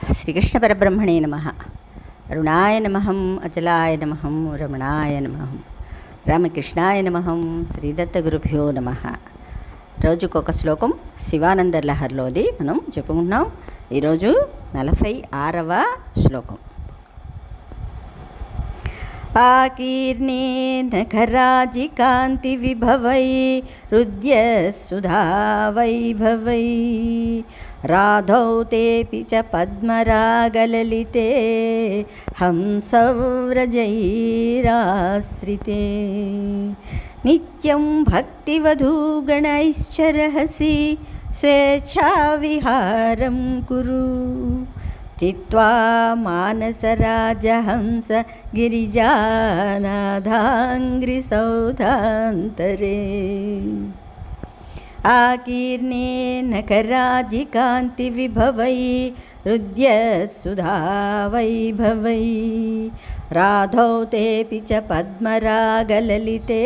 శ్రీకృష్ణ పరబ్రహ్మణే నమః. అరుణాయ నమః, అచలాయ నమః, రమణాయ నమః, రామకృష్ణాయ నమః, శ్రీదత్త గురుభ్యో నమః. రోజుకొక శ్లోకం శివానంద లహరిలోది మనం చెప్పుకుంటున్నాం. ఈరోజు 46వ శ్లోకం. ఆకీర్ణే నఖరాజికాంతి విభవై హృద్య సుధా వైభవై రాధౌ తేపి చ పద్మరాగలలితే హంసవ్రజైరాశ్రితే నిత్యం భక్తివధూగణైశ్చరహసి స్వేచ్ఛావిహారం కురు చిత్వా మానసరాజహంస గిరిజానాథాంగ్రిసౌధాంతరే ఆకీర్ణే నఖరాజికాంతి విభవై హృద్య సుధా వైభవై రాధౌ తేపి చ పద్మరాగలలితే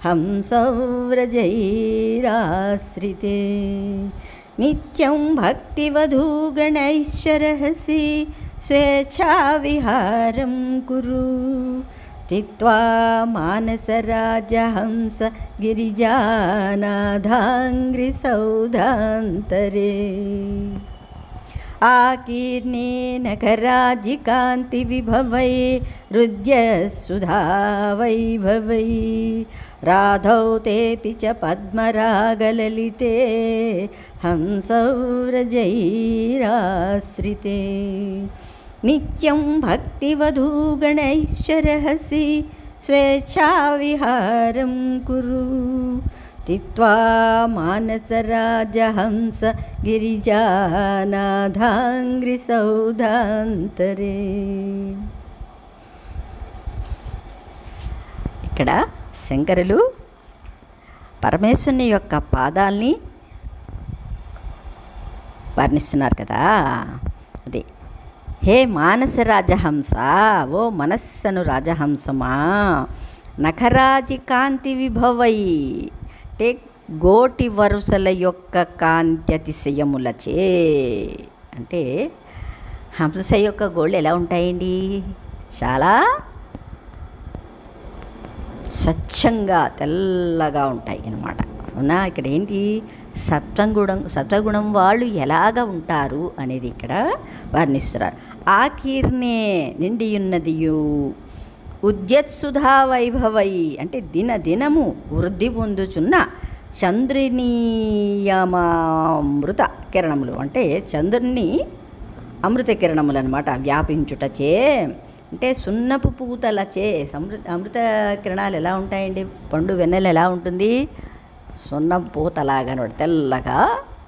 హంసవ్రజైరాశ్రితే నిత్యం భక్తివధూగణైశ్చరహసి స్వేచ్ఛావిహారం కురు చిత్వా మానసరాజహంస గిరిజానాథాంగ్రిసౌధాంతరే ఆకీర్ణే నఖరాజికాంతి విభవై హృద్య సుధా వైభవై రాధౌ తేపి చ పద్మరాగలలితే హంసవ్రజైరాశ్రితే నిత్యం భక్తివధూగణైశ్చరహసి స్వేచ్ఛావిహారం కురు చిత్వా మానసరాజహంస గిరిజానాథాంగ్రిసౌధాంతరే. ఇక్కడ శంకరులు పరమేశ్వరుని యొక్క పాదాల్ని వర్ణిస్తున్నారు కదా. అదే, హే మానస రాజహంస, ఓ మనస్సను రాజహంసమా, నఖరాజి కాంతి విభవై అంటే గోటి వరుసల యొక్క కాంతి అతిశయములచే. అంటే హంస యొక్క గోళ్ళు ఎలా ఉంటాయండి? చాలా స్వచ్ఛంగా తెల్లగా ఉంటాయి అన్నమాట. అవునా? ఇక్కడ ఏంటి సత్వగుణం వాళ్ళు ఎలాగ ఉంటారు అనేది ఇక్కడ వర్ణిస్తున్నారు. ఆకీర్ణే నిండియున్నదియు ఉద్యత్సుధా వైభవై అంటే దినదినము వృద్ధి పొందుచున్న చంద్రునీయమామృత కిరణములు అంటే చంద్రుని అమృత కిరణములు అనమాట వ్యాపించుటచే. అంటే సున్నపు పూతలచే అమృత కిరణాలు ఎలా ఉంటాయండి? పండు వెన్నెల ఎలా ఉంటుంది? సున్నం పూతలాగా తెల్లగా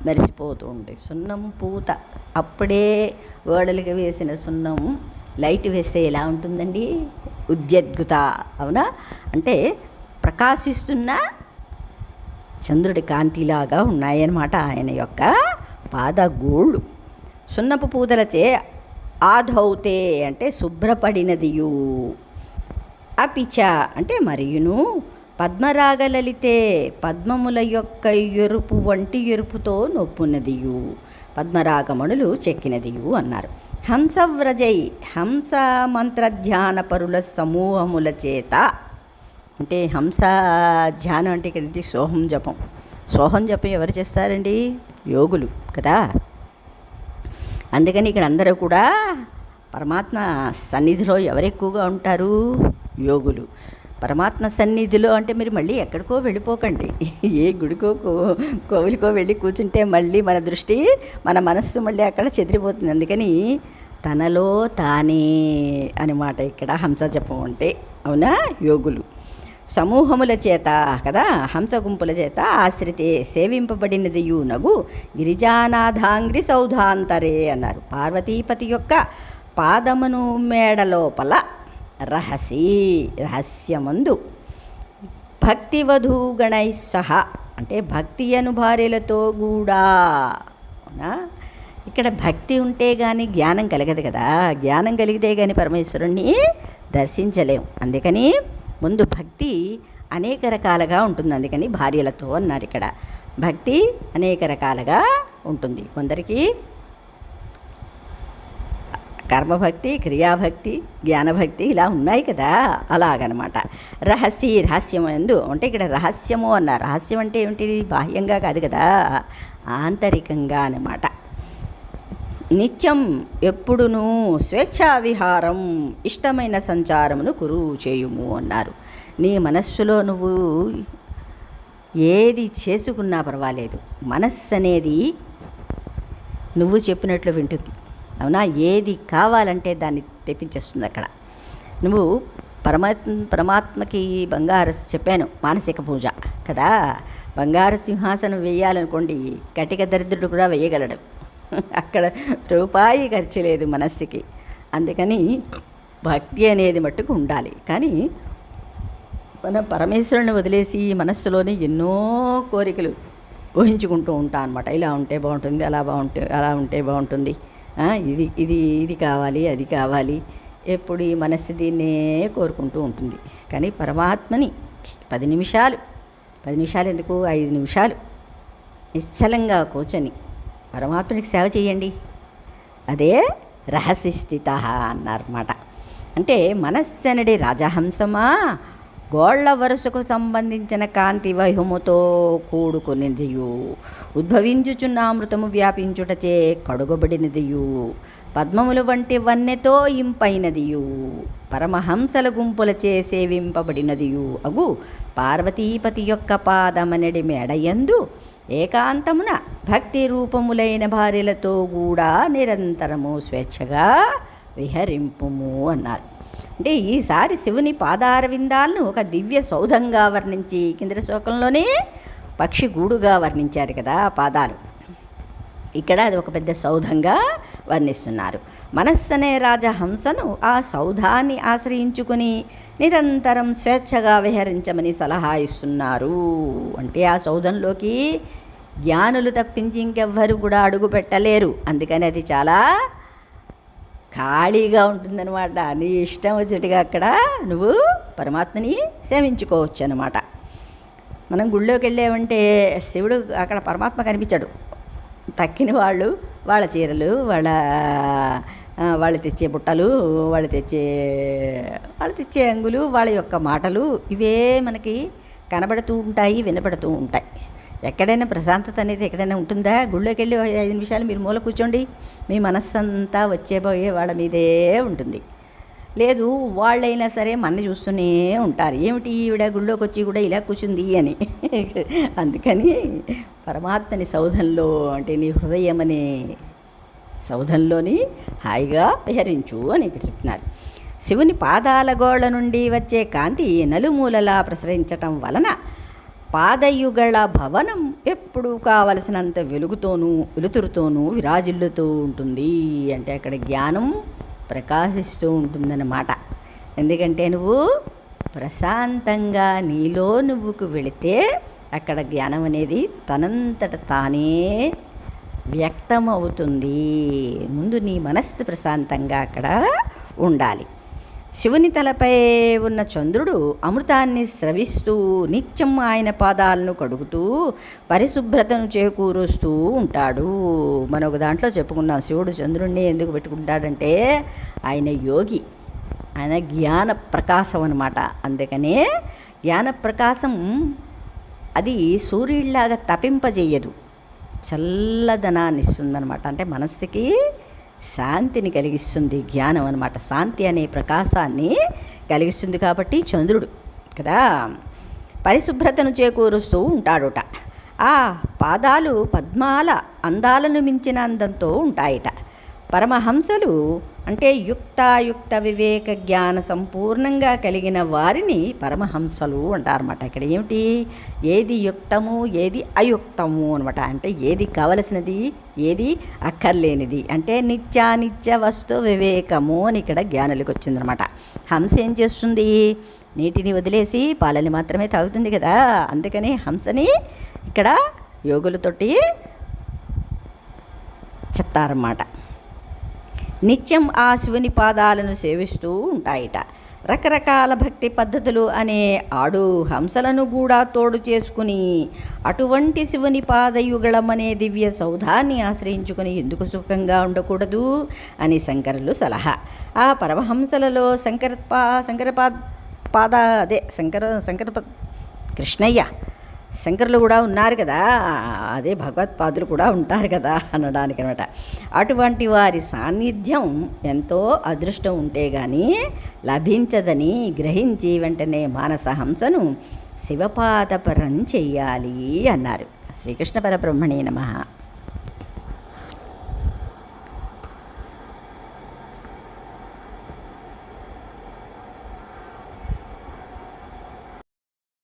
మెరిసిపోతూ ఉంటాయి. సున్నం పూత అప్పుడే గోడలకి వేసిన సున్నం లైట్ వేస్తే ఎలా ఉంటుందండి? ఉద్యద్గుత. అవునా? అంటే ప్రకాశిస్తున్న చంద్రుడి కాంతిలాగా ఉన్నాయన్నమాట ఆయన యొక్క పాదగోళ్ళు. సున్నపు పూతలచే ఆధౌతే అంటే శుభ్రపడినదియు, అపిచ అంటే మరియును పద్మరాగలలితే పద్మముల యొక్క ఎరుపు వంటి ఎరుపుతో నొప్పున్నదియు, పద్మరాగమణులు చెక్కినదియు అన్నారు. హంసవ్రజై హంస మంత్రధ్యాన పరుల సమూహముల చేత. అంటే హంస ధ్యానం అంటే ఇక్కడ సోహం జపం. సోహం జపం ఎవరు చేస్తారండి? యోగులు కదా. అందుకని ఇక్కడ అందరూ కూడా పరమాత్మ సన్నిధిలో ఎవరు ఎక్కువగా ఉంటారు? యోగులు. పరమాత్మ సన్నిధిలో అంటే మీరు మళ్ళీ ఎక్కడికో వెళ్ళిపోకండి. ఏ గుడికో కోవిలికో వెళ్ళి కూర్చుంటే మళ్ళీ మన దృష్టి మన మనస్సు మళ్ళీ అక్కడ చెదిరిపోతుంది. అందుకని తనలో తానే అనమాట ఇక్కడ హంస జపం అంటే. అవునా? యోగులు సమూహముల చేత కదా, హంస గుంపుల చేత ఆశ్రితే సేవింపబడినది నగు గిరిజానాథాంగ్రి సౌధాంతరే అన్నారు. పార్వతీపతి యొక్క పాదమును మేడ లోపల రహస్యమందు భక్తివధూగణై సహా అంటే భక్తి అను భార్యలతో కూడా. అవునా? ఇక్కడ భక్తి ఉంటే కానీ జ్ఞానం కలగదు కదా. జ్ఞానం కలిగితే కానీ పరమేశ్వరుణ్ణి దర్శించలేం. అందుకని ముందు భక్తి అనేక రకాలుగా ఉంటుంది. అందుకని భార్యలతో అన్నారు ఇక్కడ. భక్తి అనేక రకాలుగా ఉంటుంది. కొందరికి కర్మభక్తి, క్రియాభక్తి, జ్ఞానభక్తి ఇలా ఉన్నాయి కదా, అలాగనమాట. రహస్యం ఎందు అంటే ఇక్కడ రహస్యము అన్నారు. రహస్యం అంటే ఏమిటి? బాహ్యంగా కాదు కదా, ఆంతరికంగా అన్నమాట. నిత్యం ఎప్పుడునూ స్వేచ్ఛా విహారం, ఇష్టమైన సంచారమును కురువు చేయుము అన్నారు. నీ మనస్సులో నువ్వు ఏది చేసుకున్నా పర్వాలేదు, మనస్సు అనేది నువ్వు చెప్పినట్లు వింటుంది. అవునా? ఏది కావాలంటే దాన్ని తెప్పించేస్తుంది అక్కడ. నువ్వు పరమాత్మకి బంగారు చెప్పాను, మానసిక పూజ కదా. బంగారు సింహాసనం వేయాలనుకోండి, కటిక దరిద్రుడు కూడా వేయగలడు. అక్కడ రూపాయి ఖర్చు లేదు మనస్సుకి. అందుకని భక్తి అనేది మట్టుకు ఉండాలి. కానీ మన పరమేశ్వరుని వదిలేసి మనస్సులోని ఎన్నో కోరికలు ఊహించుకుంటూ ఉంటాం అనమాట. ఇలా ఉంటే బాగుంటుంది, అలా ఉంటే బాగుంటుంది, ఇది కావాలి, అది కావాలి. ఎప్పుడు ఈ మనస్సు దీన్నే కోరుకుంటూ ఉంటుంది. కానీ పరమాత్మని 10 నిమిషాలు ఎందుకు, 5 నిమిషాలు నిశ్చలంగా కూర్చొని పరమాత్మనికి సేవ చేయండి. అదే రహస్యస్థిత అన్నారన్నమాట. అంటే మనస్సు అనేది రాజహంసమా, గోళ్ల వరుసకు సంబంధించిన కాంతి వైహముతో కూడుకునిదియు, ఉద్భవించుచున్న అమృతము వ్యాపించుటచే కడుగబడినదియు, పద్మముల వంటి వన్నెతో ఇంపైనదియు, పరమహంసల గుంపులచే సేవింపబడినదియు అగు పార్వతీపతి యొక్క పాదమనడి మేడయందు ఏకాంతమున భక్తి రూపములైన భార్యలతో కూడా నిరంతరము స్వేచ్ఛగా విహరింపుము అన్నారు. అంటే ఈసారి శివుని పాదార విందాలను ఒక దివ్య సౌధంగా వర్ణించి, కింద శ్లోకంలోనే పక్షి గూడుగా వర్ణించారు కదా పాదాలు, ఇక్కడ అది ఒక పెద్ద సౌధంగా వర్ణిస్తున్నారు. మనస్సు అనే రాజహంసను ఆ సౌధాన్ని ఆశ్రయించుకుని నిరంతరం స్వేచ్ఛగా విహరించమని సలహా ఇస్తున్నారు. అంటే ఆ సౌధంలోకి జ్ఞానులు తప్పించి ఇంకెవ్వరు కూడా అడుగు పెట్టలేరు. అందుకని అది చాలా ఖాళీగా ఉంటుందన్నమాట. నీ ఇష్టం వచ్చేట్టుగా అక్కడ నువ్వు పరమాత్మని సేవించుకోవచ్చు అన్నమాట. మనం గుళ్ళోకి వెళ్ళామంటే శివుడు అక్కడ పరమాత్మ కనిపించాడు. తక్కిన వాళ్ళు వాళ్ళ చీరలు, వాళ్ళు తెచ్చే బుట్టలు, వాళ్ళు తెచ్చే అంగులు, వాళ్ళ యొక్క మాటలు, ఇవే మనకి కనబడుతూ ఉంటాయి, వినపడుతూ ఉంటాయి. ఎక్కడైనా ప్రశాంతత అనేది ఎక్కడైనా ఉంటుందా? గుళ్ళోకి వెళ్ళి 5 నిమిషాలు మీరు మూల కూర్చోండి, మీ మనస్సంతా వచ్చేపోయే వాళ్ళ మీదే ఉంటుంది. లేదు, వాళ్ళైనా సరే మన చూస్తూనే ఉంటారు, ఏమిటి ఈవిడ గుళ్ళోకి వచ్చి కూడా ఇలా కూర్చుంది అని. అందుకని పరమాత్మని సౌధంలో, అంటే నీ హృదయం అనే సౌధంలోని హాయిగా విహరించు అని ఇక్కడ చెప్తున్నారు. శివుని పాదాల గోళ్ల నుండి వచ్చే కాంతి నలుమూలలా ప్రసరించటం వలన పాదయుగళ భవనం ఎప్పుడూ కావలసినంత వెలుతురుతోనూ విరాజిల్లుతూ ఉంటుంది. అంటే అక్కడ జ్ఞానం ప్రకాశిస్తూ ఉంటుందన్నమాట. ఎందుకంటే నువ్వు ప్రశాంతంగా నీలో నువ్వుకు వెళితే అక్కడ జ్ఞానం అనేది తనంతట తానే వ్యక్తమవుతుంది. ముందు నీ మనస్సు ప్రశాంతంగా అక్కడ ఉండాలి. శివుని తలపై ఉన్న చంద్రుడు అమృతాన్ని స్రవిస్తూ నిత్యం ఆయన పాదాలను కడుగుతూ పరిశుభ్రతను చేకూరుస్తూ ఉంటాడు. మనం ఒక దాంట్లో చెప్పుకున్నాం, శివుడు చంద్రుడిని ఎందుకు పెట్టుకుంటాడంటే ఆయన యోగి, ఆయన జ్ఞాన ప్రకాశం అన్నమాట. అందుకనే జ్ఞాన ప్రకాశం అది సూర్యుడిలాగా తపింపజేయదు, చల్లదనాన్ని ఇస్తుందన్నమాట. అంటే మనస్సుకి శాంతిని కలిగిస్తుంది జ్ఞానం అన్నమాట. శాంతి అనే ప్రకాశాన్ని కలిగిస్తుంది కాబట్టి చంద్రుడు కదా పరిశుభ్రతను చేకూరుస్తూ ఉంటాడుట. ఆ పాదాలు పద్మాల అందాలను మించిన అందంతో ఉంటాయిట. పరమహంసలు అంటే యుక్త వివేక జ్ఞాన సంపూర్ణంగా కలిగిన వారిని పరమహంసలు అంటారన్నమాట. ఇక్కడ ఏమిటి, ఏది యుక్తము ఏది అయుక్తము అనమాట. అంటే ఏది కావలసినది ఏది అక్కర్లేనిది, అంటే నిత్యానిత్య వస్తు వివేకము అని ఇక్కడ జ్ఞానులకు వచ్చిందనమాట. హంస ఏం చేస్తుంది, నీటిని వదిలేసి పాలని మాత్రమే తాగుతుంది కదా. అందుకని హంసని ఇక్కడ యోగులతోటి చెప్తారన్నమాట. నిత్యం ఆ శివుని పాదాలను సేవిస్తూ ఉంటాయిట. రకరకాల భక్తి పద్ధతులు అనే ఆడు హంసలను కూడా తోడు చేసుకుని అటువంటి శివుని పాదయుగళం అనే దివ్య సౌధాన్ని ఆశ్రయించుకుని ఎందుకు సుఖంగా ఉండకూడదు అని శంకరులు సలహా. ఆ పరమహంసలలో కృష్ణయ్య శంకరులు కూడా ఉన్నారు కదా, అదే భగవత్పాదులు కూడా ఉంటారు కదా అనడానికి అనమాట. అటువంటి వారి సాన్నిధ్యం ఎంతో అదృష్టం ఉంటే కానీ లభించదని గ్రహించి వెంటనే మానసహంసను శివపాదపరం చెయ్యాలి అన్నారు. శ్రీకృష్ణ పరబ్రహ్మణే నమః.